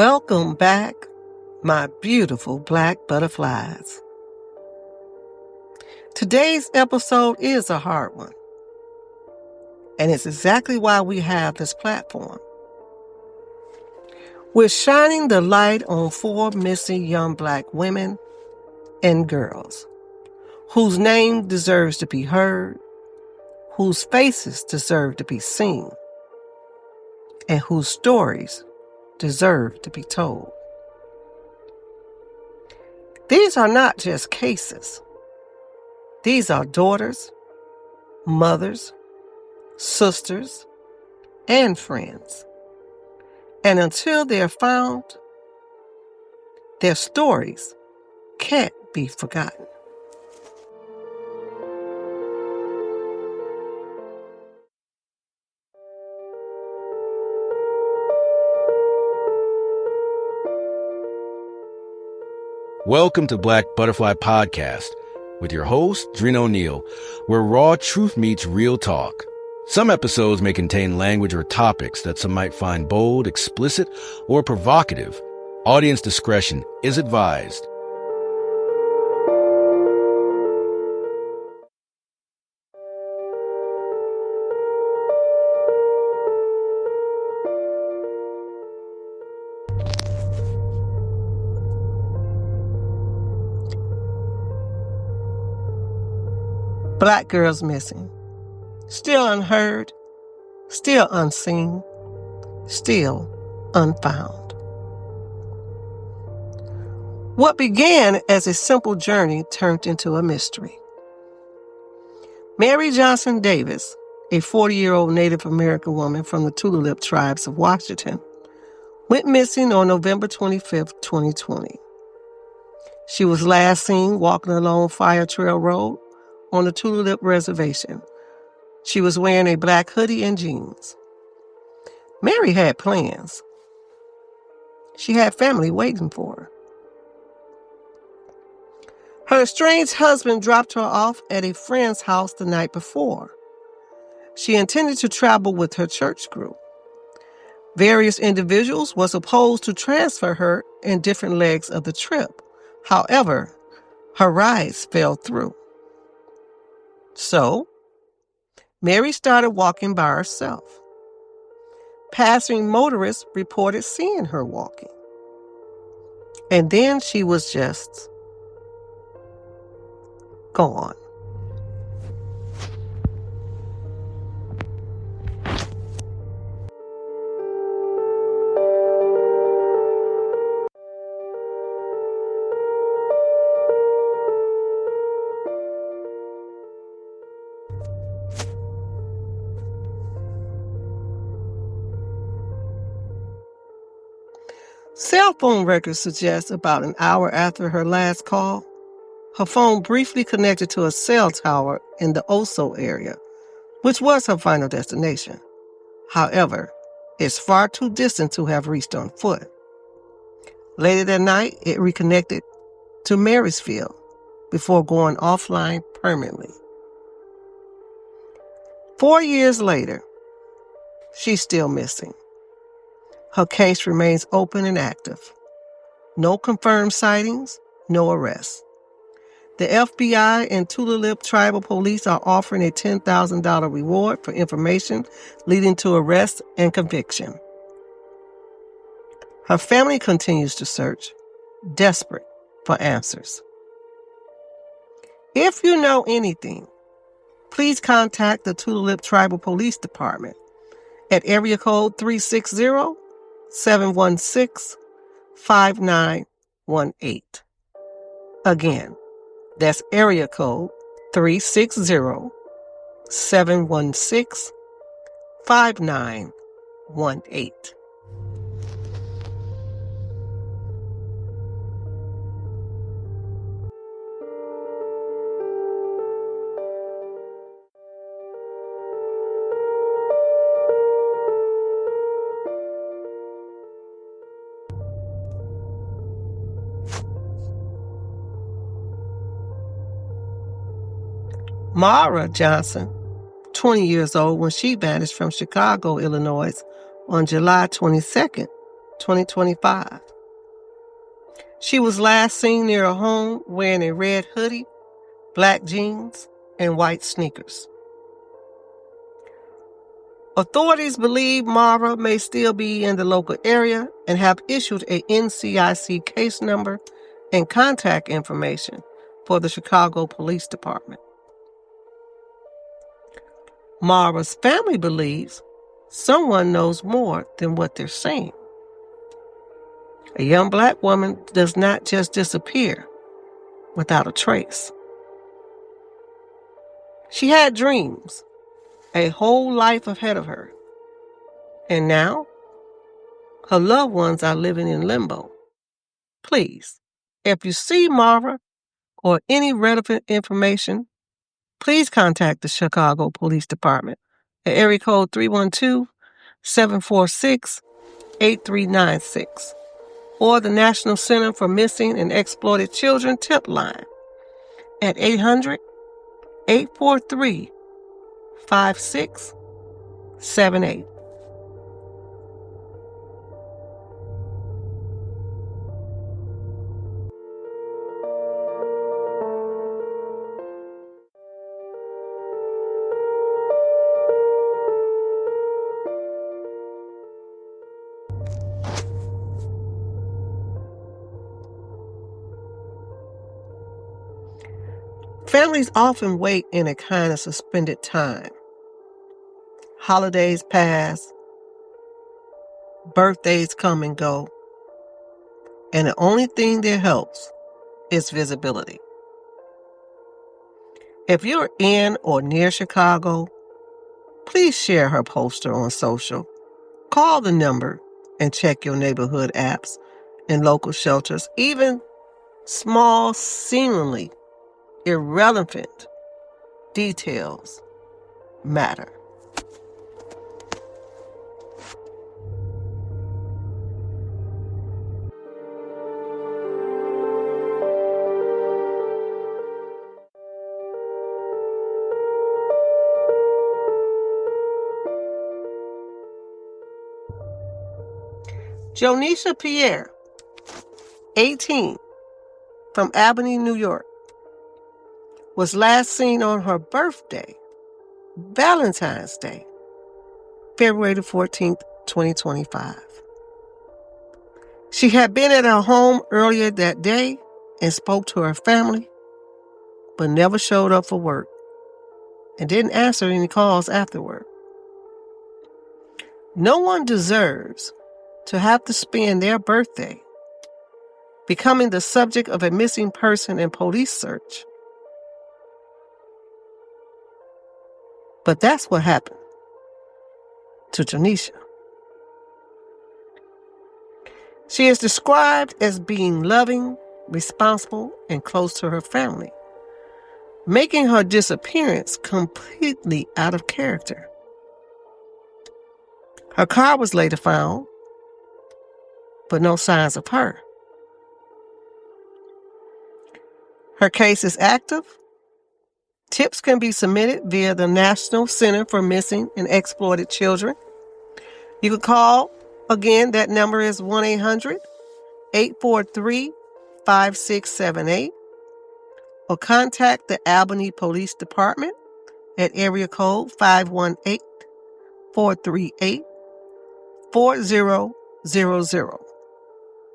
Welcome back, my beautiful black butterflies. Today's episode is a hard one, and it's exactly why we have this platform. We're shining the light on 4 missing young black women and girls whose name deserves to be heard, whose faces deserve to be seen, and whose stories deserve to be told. These are not just cases. These are daughters, mothers, sisters, and friends. And until they're found, their stories can't be forgotten. Welcome to Black Butterfly Podcast with your host, Drina O'Neill, where raw truth meets real talk. Some episodes may contain language or topics that some might find bold, explicit, or provocative. Audience discretion is advised. Black girls missing. Still unheard, still unseen, still unfound. What began as a simple journey turned into a mystery. Maryah Johnson Davis, a 40-year-old Native American woman from the Tulalip tribes of Washington, went missing on November 25, 2020. She was last seen walking along Fire Trail Road on the Tulalip Reservation. She was wearing a black hoodie and jeans. Mary had plans. She had family waiting for her. Her estranged husband dropped her off at a friend's house the night before. She intended to travel with her church group. Various individuals were supposed to transfer her in different legs of the trip. However, her rides fell through. So, Mary started walking by herself. Passing motorists reported seeing her walking. And then she was just gone. Cell phone records suggest about an hour after her last call, her phone briefly connected to a cell tower in the Oso area, which was her final destination. However, it's far too distant to have reached on foot. Later that night, it reconnected to Marysville before going offline permanently. 4 years later, she's still missing. Her case remains open and active. No confirmed sightings, no arrests. The FBI and Tulalip Tribal Police are offering a $10,000 reward for information leading to arrest and conviction. Her family continues to search, desperate for answers. If you know anything, please contact the Tulalip Tribal Police Department at area code 360-716-5918. Again, that's area code 360-716-5918. Maryah Johnson, 20 years old when she vanished from Chicago, Illinois on July 22, 2025. She was last seen near a home wearing a red hoodie, black jeans, and white sneakers. Authorities believe Maryah may still be in the local area and have issued a NCIC case number and contact information for the Chicago Police Department. Maryah's family believes someone knows more than what they're saying. A young black woman does not just disappear without a trace. She had dreams, a whole life ahead of her. And now, her loved ones are living in limbo. Please, if you see Maryah or any relevant information, please contact the Chicago Police Department at area code 312-746-8396 or the National Center for Missing and Exploited Children tip line at 800-843-5678. Families often wait in a kind of suspended time. Holidays pass, birthdays come and go, and the only thing that helps is visibility. If you're in or near Chicago, please share her poster on social. Call the number and check your neighborhood apps and local shelters. Even small, seemingly irrelevant details matter. Joanisha Pierre, 18, from Albany, New York, was last seen on her birthday, Valentine's Day, February 14th, 2025. She had been at her home earlier that day and spoke to her family, but never showed up for work and didn't answer any calls afterward. No one deserves to have to spend their birthday becoming the subject of a missing person and police search. But that's what happened to Joanisha. She is described as being loving, responsible, and close to her family, making her disappearance completely out of character. Her car was later found, but no signs of her. Her case is active. Tips can be submitted via the National Center for Missing and Exploited Children. You can call, again, that number is 1-800-843-5678, or contact the Albany Police Department at area code 518-438-4000.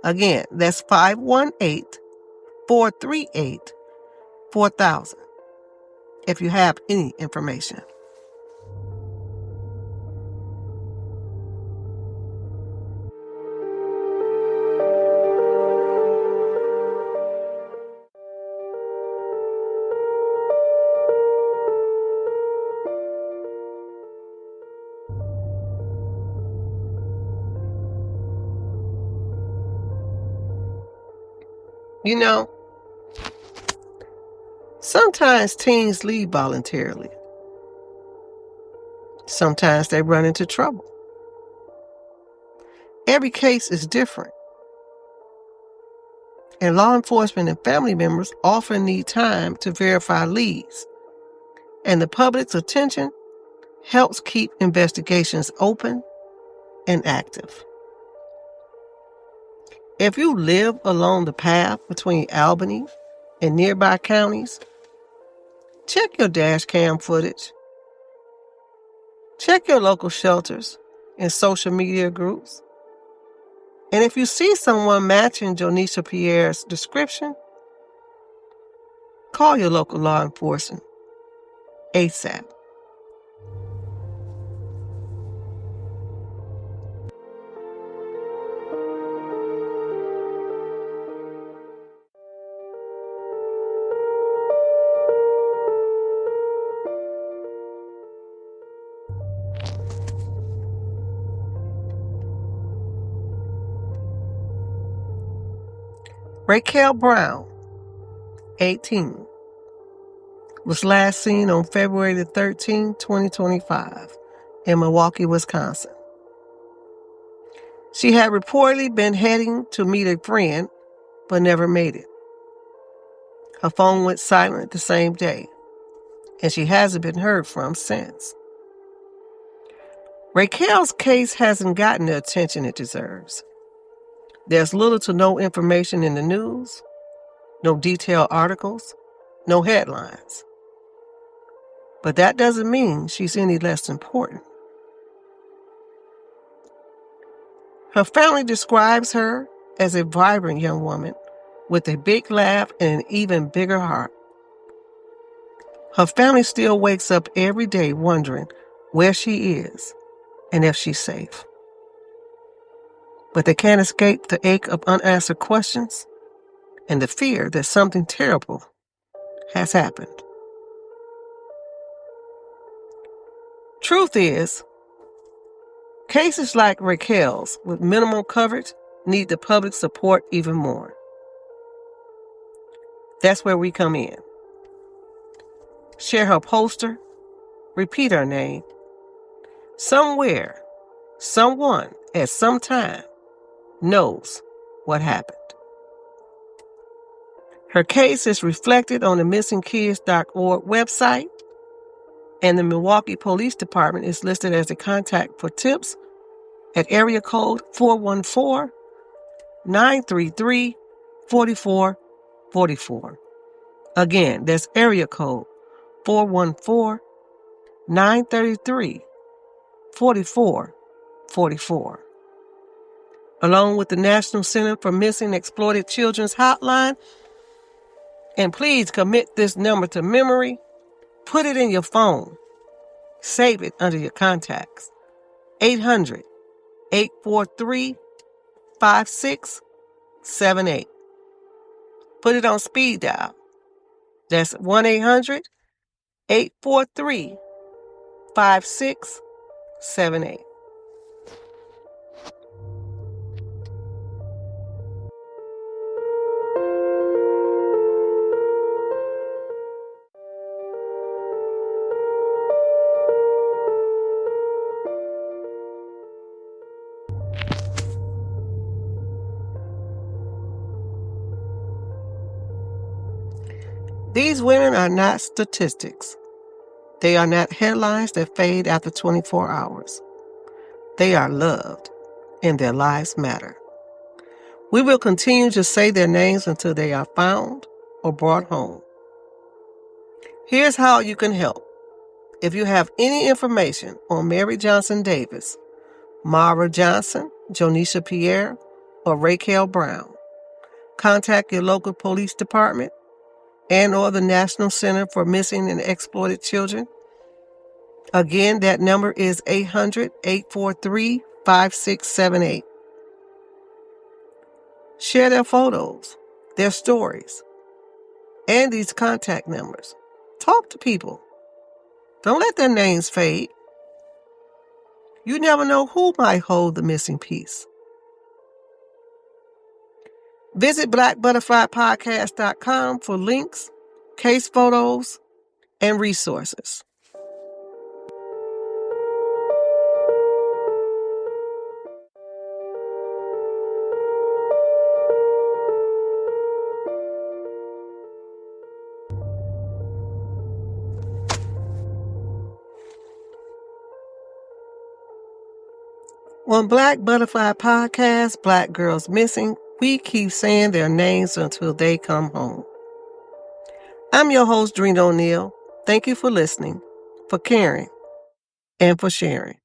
Again, that's 518-438-4000 if you have any information. You know, sometimes teens leave voluntarily. Sometimes they run into trouble. Every case is different. And law enforcement and family members often need time to verify leads. And the public's attention helps keep investigations open and active. If you live along the path between Albany and nearby counties, check your dash cam footage. Check your local shelters and social media groups. And if you see someone matching Joanisha Pierre's description, call your local law enforcement ASAP. Raechel Brown, 18, was last seen on February the 13th, 2025, in Milwaukee, Wisconsin. She had reportedly been heading to meet a friend, but never made it. Her phone went silent the same day, and she hasn't been heard from since. Raechel's case hasn't gotten the attention it deserves. There's little to no information in the news, no detailed articles, no headlines. But that doesn't mean she's any less important. Her family describes her as a vibrant young woman with a big laugh and an even bigger heart. Her family still wakes up every day wondering where she is and if she's safe. But they can't escape the ache of unanswered questions and the fear that something terrible has happened. Truth is, cases like Raechel's with minimal coverage need the public support even more. That's where we come in. Share her poster, repeat her name. Somewhere, someone at some time knows what happened. Her case is reflected on the missingkids.org website, and the Milwaukee Police Department is listed as a contact for tips at area code 414-933-4444. Again, that's area code 414-933-4444. Along with the National Center for Missing and Exploited Children's Hotline. And please commit this number to memory. Put it in your phone. Save it under your contacts. 800-843-5678. Put it on speed dial. That's 1-800-843-5678. These women are not statistics. They are not headlines that fade after 24 hours. They are loved, and their lives matter. We will continue to say their names until they are found or brought home. Here's how you can help. If you have any information on Maryah Johnson Davis, Maryah Johnson, Joanisha Pierre, or Raechel Brown, contact your local police department and or the National Center for Missing and Exploited Children. Again, that number is 800-843-5678. Share their photos, their stories, and these contact numbers. Talk to people. Don't let their names fade. You never know who might hold the missing piece. Visit blackbutterflypodcast.com for links, case photos, and resources. On Black Butterfly Podcast, Black Girls Missing We keep saying their names until they come home. I'm your host, Drina O'Neill. Thank you for listening, for caring, and for sharing.